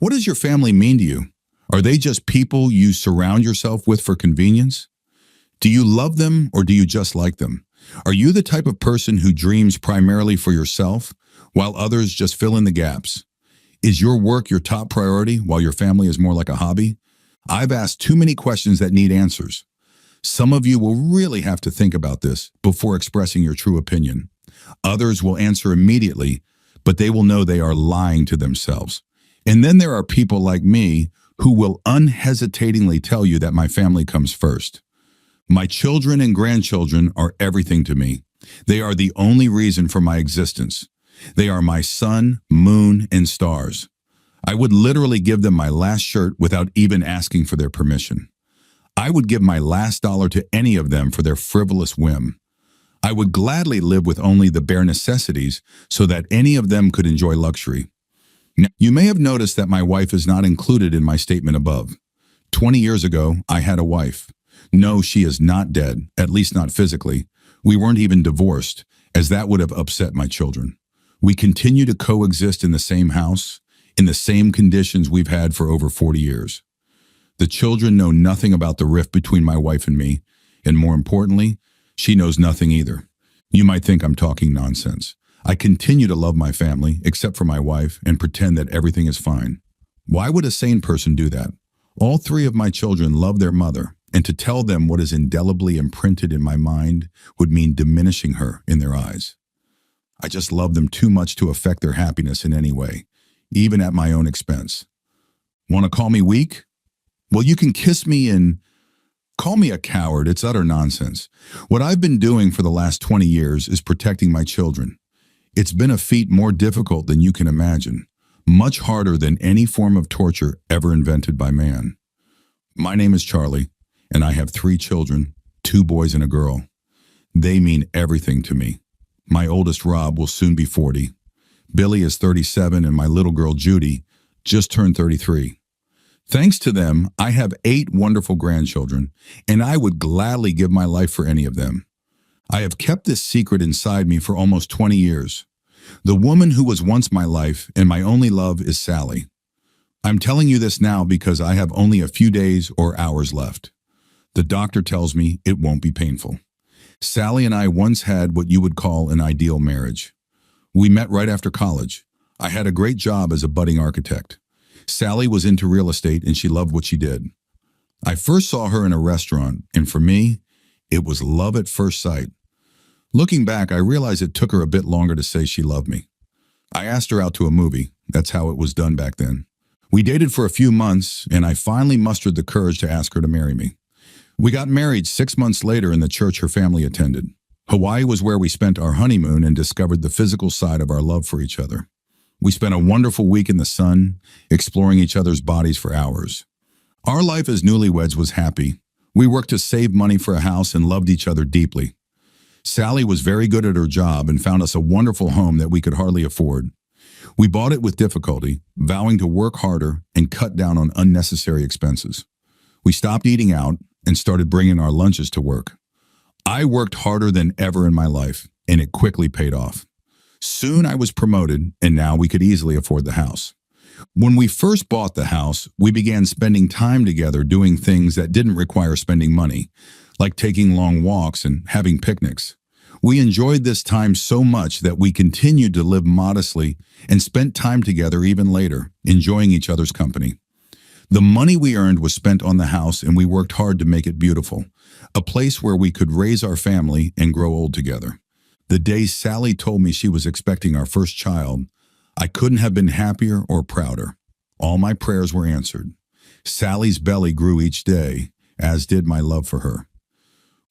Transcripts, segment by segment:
What does your family mean to you? Are they just people you surround yourself with for convenience? Do you love them or do you just like them? Are you the type of person who dreams primarily for yourself while others just fill in the gaps? Is your work your top priority while your family is more like a hobby? I've asked too many questions that need answers. Some of you will really have to think about this before expressing your true opinion. Others will answer immediately, but they will know they are lying to themselves. And then there are people like me who will unhesitatingly tell you that my family comes first. My children and grandchildren are everything to me. They are the only reason for my existence. They are my sun, moon, and stars. I would literally give them my last shirt without even asking for their permission. I would give my last dollar to any of them for their frivolous whim. I would gladly live with only the bare necessities so that any of them could enjoy luxury. Now, you may have noticed that my wife is not included in my statement above. 20 years ago, I had a wife. No, she is not dead, at least not physically. We weren't even divorced, as that would have upset my children. We continue to coexist in the same house, in the same conditions we've had for over 40 years. The children know nothing about the rift between my wife and me, and more importantly, she knows nothing either. You might think I'm talking nonsense. I continue to love my family, except for my wife, and pretend that everything is fine. Why would a sane person do that? All three of my children love their mother, and to tell them what is indelibly imprinted in my mind would mean diminishing her in their eyes. I just love them too much to affect their happiness in any way, even at my own expense. Want to call me weak? Well, you can kiss me and call me a coward. It's utter nonsense. What I've been doing for the last 20 years is protecting my children. It's been a feat more difficult than you can imagine, much harder than any form of torture ever invented by man. My name is Charlie, and I have 3 children, 2 boys and a girl. They mean everything to me. My oldest, Rob, will soon be 40. Billy is 37, and my little girl, Judy, just turned 33. Thanks to them, I have 8 wonderful grandchildren, and I would gladly give my life for any of them. I have kept this secret inside me for almost 20 years. The woman who was once my life and my only love is Sally. I'm telling you this now because I have only a few days or hours left. The doctor tells me it won't be painful. Sally and I once had what you would call an ideal marriage. We met right after college. I had a great job as a budding architect. Sally was into real estate and she loved what she did. I first saw her in a restaurant, and for me, it was love at first sight. Looking back, I realized it took her a bit longer to say she loved me. I asked her out to a movie. That's how it was done back then. We dated for a few months, and I finally mustered the courage to ask her to marry me. We got married 6 months later in the church her family attended. Hawaii was where we spent our honeymoon and discovered the physical side of our love for each other. We spent a wonderful week in the sun, exploring each other's bodies for hours. Our life as newlyweds was happy. We worked to save money for a house and loved each other deeply. Sally was very good at her job and found us a wonderful home that we could hardly afford. We bought it with difficulty, vowing to work harder and cut down on unnecessary expenses. We stopped eating out and started bringing our lunches to work. I worked harder than ever in my life, and it quickly paid off. Soon I was promoted, and now we could easily afford the house. When we first bought the house, we began spending time together doing things that didn't require spending money, like taking long walks and having picnics. We enjoyed this time so much that we continued to live modestly and spent time together even later, enjoying each other's company. The money we earned was spent on the house, and we worked hard to make it beautiful, a place where we could raise our family and grow old together. The day Sally told me she was expecting our first child, I couldn't have been happier or prouder. All my prayers were answered. Sally's belly grew each day, as did my love for her.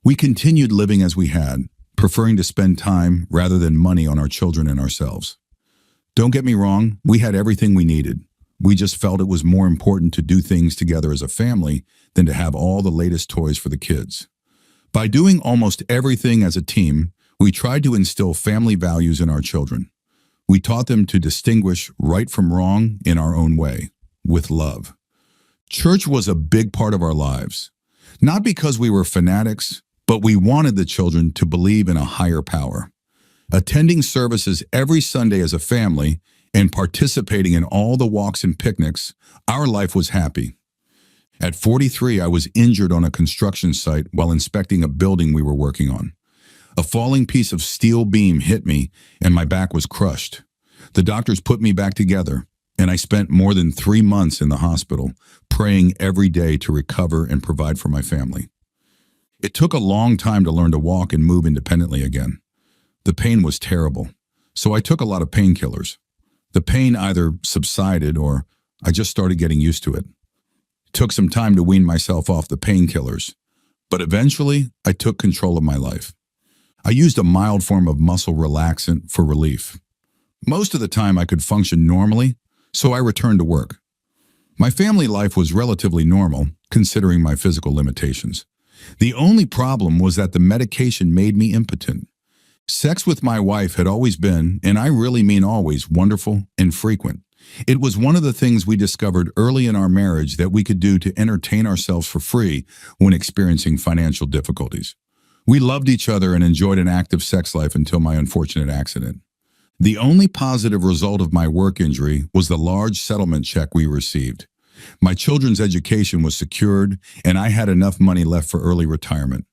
We continued living as we had, preferring to spend time rather than money on our children and ourselves. Don't get me wrong, we had everything we needed. We just felt it was more important to do things together as a family than to have all the latest toys for the kids. By doing almost everything as a team, we tried to instill family values in our children. We taught them to distinguish right from wrong in our own way, with love. Church was a big part of our lives, not because we were fanatics, but we wanted the children to believe in a higher power. Attending services every Sunday as a family and participating in all the walks and picnics, our life was happy. At 43, I was injured on a construction site while inspecting a building we were working on. A falling piece of steel beam hit me, and my back was crushed. The doctors put me back together, and I spent more than 3 months in the hospital, praying every day to recover and provide for my family. It took a long time to learn to walk and move independently again. The pain was terrible, so I took a lot of painkillers. The pain either subsided or I just started getting used to it. It took some time to wean myself off the painkillers, but eventually I took control of my life. I used a mild form of muscle relaxant for relief. Most of the time I could function normally, so I returned to work. My family life was relatively normal, considering my physical limitations. The only problem was that the medication made me impotent. Sex with my wife had always been, and I really mean always, wonderful and frequent. It was one of the things we discovered early in our marriage that we could do to entertain ourselves for free when experiencing financial difficulties. We loved each other and enjoyed an active sex life until my unfortunate accident. The only positive result of my work injury was the large settlement check we received. My children's education was secured, and I had enough money left for early retirement.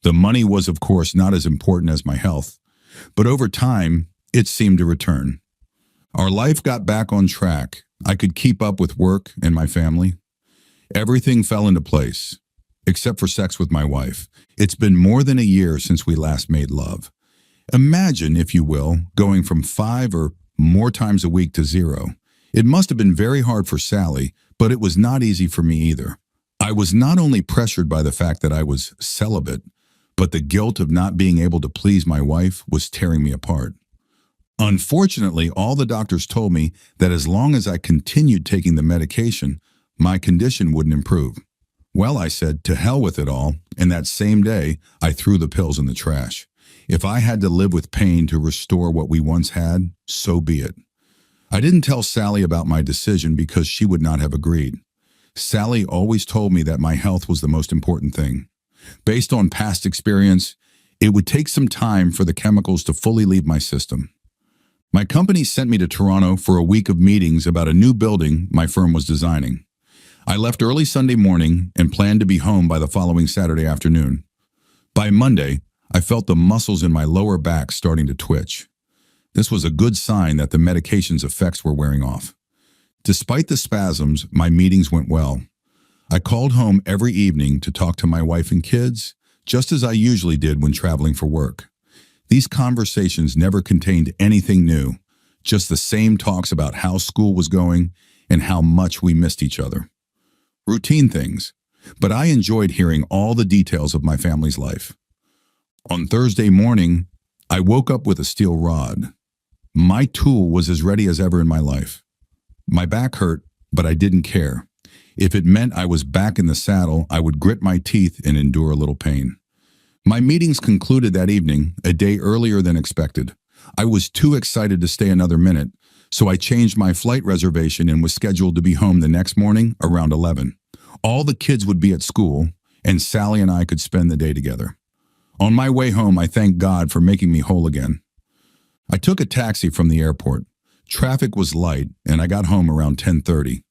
The money was, of course, not as important as my health, but over time, it seemed to return. Our life got back on track. I could keep up with work and my family. Everything fell into place, except for sex with my wife. It's been more than a year since we last made love. Imagine, if you will, going from 5 or more times a week to 0. It must have been very hard for Sally, but it was not easy for me either. I was not only pressured by the fact that I was celibate, but the guilt of not being able to please my wife was tearing me apart. Unfortunately, all the doctors told me that as long as I continued taking the medication, my condition wouldn't improve. Well, I said, to hell with it all, and that same day, I threw the pills in the trash. If I had to live with pain to restore what we once had, so be it. I didn't tell Sally about my decision because she would not have agreed. Sally always told me that my health was the most important thing. Based on past experience, it would take some time for the chemicals to fully leave my system. My company sent me to Toronto for a week of meetings about a new building my firm was designing. I left early Sunday morning and planned to be home by the following Saturday afternoon. By Monday, I felt the muscles in my lower back starting to twitch. This was a good sign that the medication's effects were wearing off. Despite the spasms, my meetings went well. I called home every evening to talk to my wife and kids, just as I usually did when traveling for work. These conversations never contained anything new, just the same talks about how school was going and how much we missed each other. Routine things, but I enjoyed hearing all the details of my family's life. On Thursday morning, I woke up with a steel rod. My tool was as ready as ever in my life. My back hurt, but I didn't care. If it meant I was back in the saddle, I would grit my teeth and endure a little pain. My meetings concluded that evening, a day earlier than expected. I was too excited to stay another minute, so I changed my flight reservation and was scheduled to be home the next morning around 11. All the kids would be at school, and Sally and I could spend the day together. On my way home, I thanked God for making me whole again. I took a taxi from the airport. Traffic was light, and I got home around 10:30.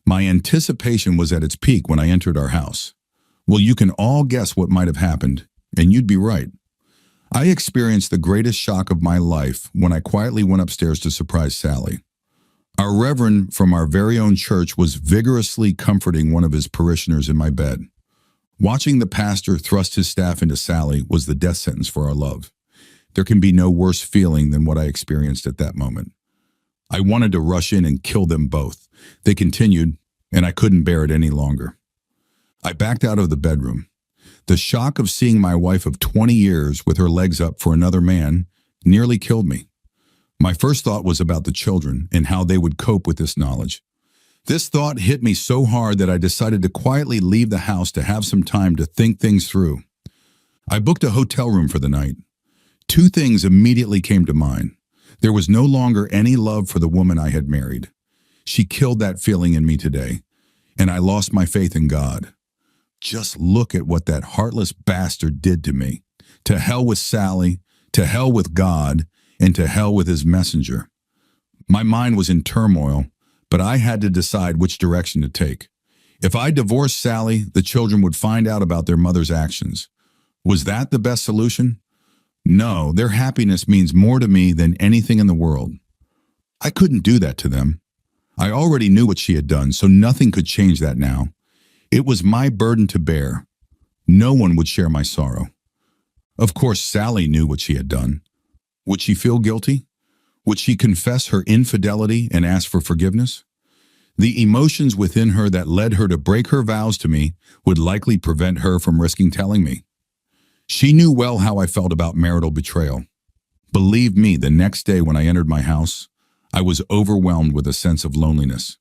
My anticipation was at its peak when I entered our house. Well, you can all guess what might have happened, and you'd be right. I experienced the greatest shock of my life when I quietly went upstairs to surprise Sally. Our reverend from our very own church was vigorously comforting one of his parishioners in my bed. Watching the pastor thrust his staff into Sally was the death sentence for our love. There can be no worse feeling than what I experienced at that moment. I wanted to rush in and kill them both. They continued, and I couldn't bear it any longer. I backed out of the bedroom. The shock of seeing my wife of 20 years with her legs up for another man nearly killed me. My first thought was about the children and how they would cope with this knowledge. This thought hit me so hard that I decided to quietly leave the house to have some time to think things through. I booked a hotel room for the night. 2 things immediately came to mind. There was no longer any love for the woman I had married. She killed that feeling in me today, and I lost my faith in God. Just look at what that heartless bastard did to me. To hell with Sally, to hell with God, and to hell with his messenger. My mind was in turmoil, but I had to decide which direction to take. If I divorced Sally, the children would find out about their mother's actions. Was that the best solution? No, their happiness means more to me than anything in the world. I couldn't do that to them. I already knew what she had done, so nothing could change that now. It was my burden to bear. No one would share my sorrow. Of course, Sally knew what she had done. Would she feel guilty? Would she confess her infidelity and ask for forgiveness? The emotions within her that led her to break her vows to me would likely prevent her from risking telling me. She knew well how I felt about marital betrayal. Believe me, the next day when I entered my house, I was overwhelmed with a sense of loneliness.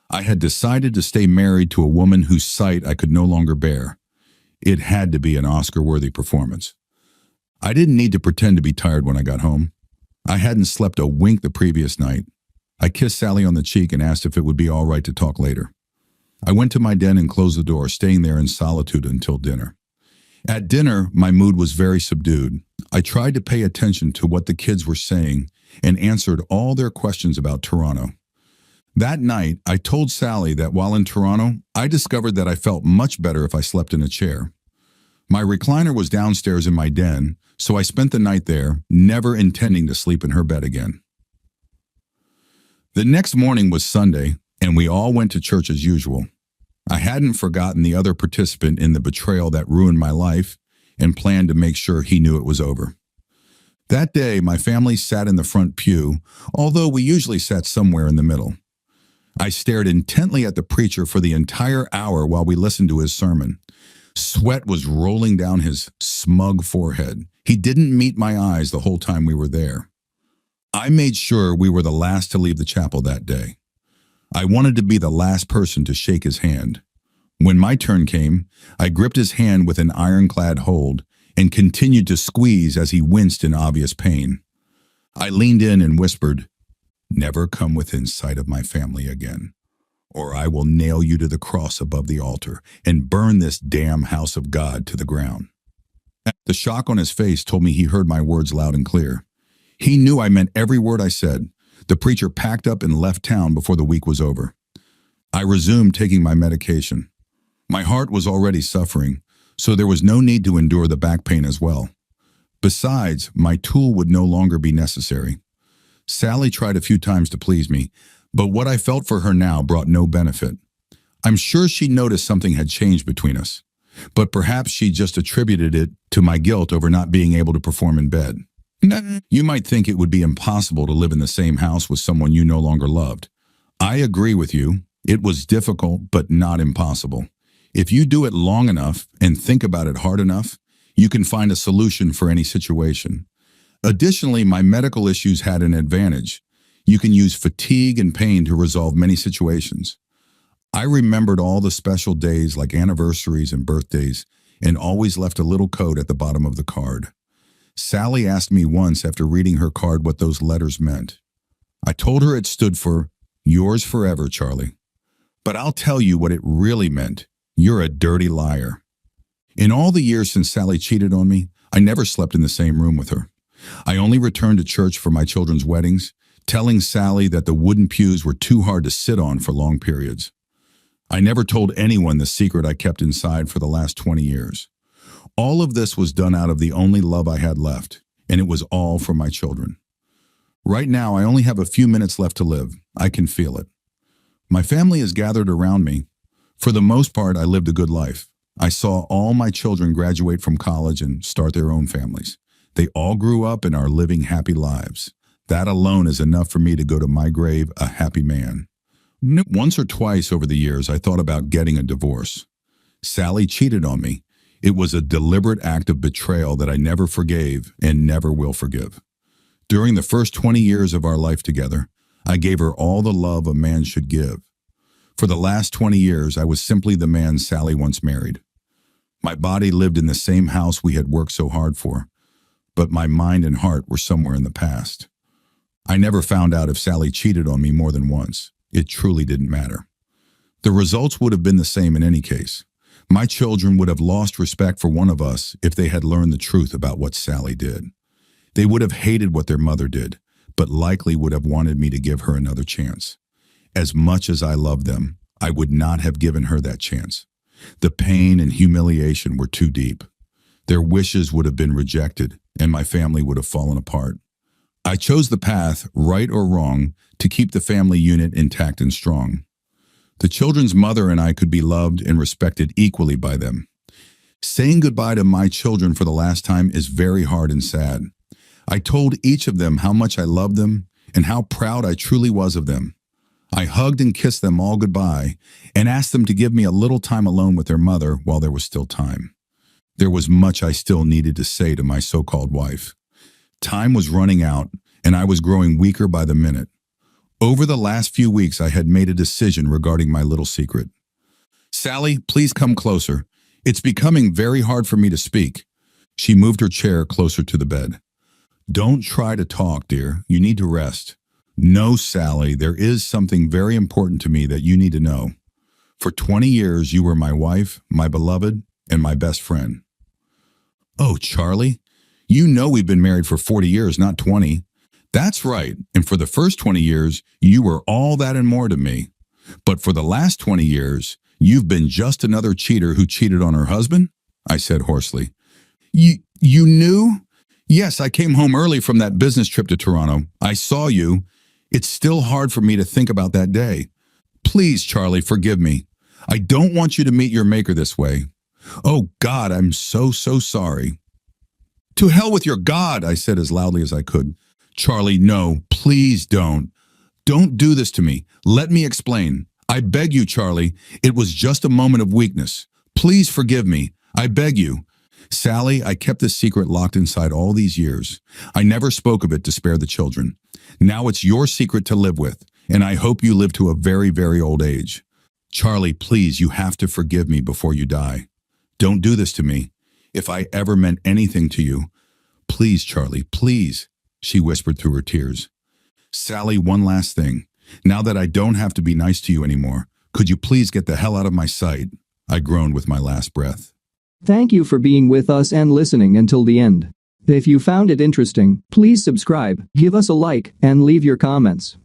I had decided to stay married to a woman whose sight I could no longer bear. It had to be an Oscar-worthy performance. I didn't need to pretend to be tired when I got home. I hadn't slept a wink the previous night. I kissed Sally on the cheek and asked if it would be all right to talk later. I went to my den and closed the door, staying there in solitude until dinner. At dinner, my mood was very subdued. I tried to pay attention to what the kids were saying and answered all their questions about Toronto. That night, I told Sally that while in Toronto, I discovered that I felt much better if I slept in a chair. My recliner was downstairs in my den, so I spent the night there, never intending to sleep in her bed again. The next morning was Sunday, and we all went to church as usual. I hadn't forgotten the other participant in the betrayal that ruined my life and planned to make sure he knew it was over. That day, my family sat in the front pew, although we usually sat somewhere in the middle. I stared intently at the preacher for the entire hour while we listened to his sermon. Sweat was rolling down his smug forehead. He didn't meet my eyes the whole time we were there. I made sure we were the last to leave the chapel that day. I wanted to be the last person to shake his hand. When my turn came, I gripped his hand with an ironclad hold and continued to squeeze as he winced in obvious pain. I leaned in and whispered, "Never come within sight of my family again, or I will nail you to the cross above the altar and burn this damn house of God to the ground." The shock on his face told me he heard my words loud and clear. He knew I meant every word I said. The preacher packed up and left town before the week was over. I resumed taking my medication. My heart was already suffering, so there was no need to endure the back pain as well. Besides, my tool would no longer be necessary. Sally tried a few times to please me, but what I felt for her now brought no benefit. I'm sure she noticed something had changed between us, but perhaps she just attributed it to my guilt over not being able to perform in bed. You might think it would be impossible to live in the same house with someone you no longer loved. I agree with you. It was difficult, but not impossible. If you do it long enough and think about it hard enough, you can find a solution for any situation. Additionally, my medical issues had an advantage. You can use fatigue and pain to resolve many situations. I remembered all the special days like anniversaries and birthdays and always left a little code at the bottom of the card. Sally asked me once after reading her card what those letters meant. I told her it stood for, "Yours forever, Charlie." But I'll tell you what it really meant. You're a dirty liar. In all the years since Sally cheated on me, I never slept in the same room with her. I only returned to church for my children's weddings, telling Sally that the wooden pews were too hard to sit on for long periods. I never told anyone the secret I kept inside for the last 20 years. All of this was done out of the only love I had left, and it was all for my children. Right now, I only have a few minutes left to live. I can feel it. My family is gathered around me. For the most part, I lived a good life. I saw all my children graduate from college and start their own families. They all grew up and are living happy lives. That alone is enough for me to go to my grave a happy man. Once or twice over the years, I thought about getting a divorce. Sally cheated on me. It was a deliberate act of betrayal that I never forgave and never will forgive. During the first 20 years of our life together, I gave her all the love a man should give. For the last 20 years, I was simply the man Sally once married. My body lived in the same house we had worked so hard for, but my mind and heart were somewhere in the past. I never found out if Sally cheated on me more than once. It truly didn't matter. The results would have been the same in any case. My children would have lost respect for one of us if they had learned the truth about what Sally did. They would have hated what their mother did, but likely would have wanted me to give her another chance. As much as I loved them, I would not have given her that chance. The pain and humiliation were too deep. Their wishes would have been rejected, and my family would have fallen apart. I chose the path, right or wrong, to keep the family unit intact and strong. The children's mother and I could be loved and respected equally by them. Saying goodbye to my children for the last time is very hard and sad. I told each of them how much I loved them and how proud I truly was of them. I hugged and kissed them all goodbye and asked them to give me a little time alone with their mother while there was still time. There was much I still needed to say to my so-called wife. Time was running out, and I was growing weaker by the minute. Over the last few weeks, I had made a decision regarding my little secret. "Sally, please come closer. It's becoming very hard for me to speak." She moved her chair closer to the bed. "Don't try to talk, dear. You need to rest." "No, Sally, there is something very important to me that you need to know. For 20 years, you were my wife, my beloved, and my best friend." "Oh, Charlie, you know we've been married for 40 years, not 20. "That's right, and for the first 20 years, you were all that and more to me. But for the last 20 years, you've been just another cheater who cheated on her husband?" I said hoarsely. You knew?" "Yes, I came home early from that business trip to Toronto. I saw you. It's still hard for me to think about that day. Please, Charlie, forgive me. I don't want you to meet your maker this way. Oh, God, I'm so sorry." "To hell with your God," I said as loudly as I could. "Charlie, no, please don't. Don't do this to me. Let me explain. I beg you, Charlie. It was just a moment of weakness. Please forgive me. I beg you." "Sally, I kept this secret locked inside all these years. I never spoke of it to spare the children. Now it's your secret to live with, and I hope you live to a very, very old age. Charlie, please, you have to forgive me before you die. Don't do this to me. If I ever meant anything to you, please, Charlie, please," she whispered through her tears. "Sally, one last thing. Now that I don't have to be nice to you anymore, could you please get the hell out of my sight?" I groaned with my last breath. Thank you for being with us and listening until the end. If you found it interesting, please subscribe, give us a like, and leave your comments.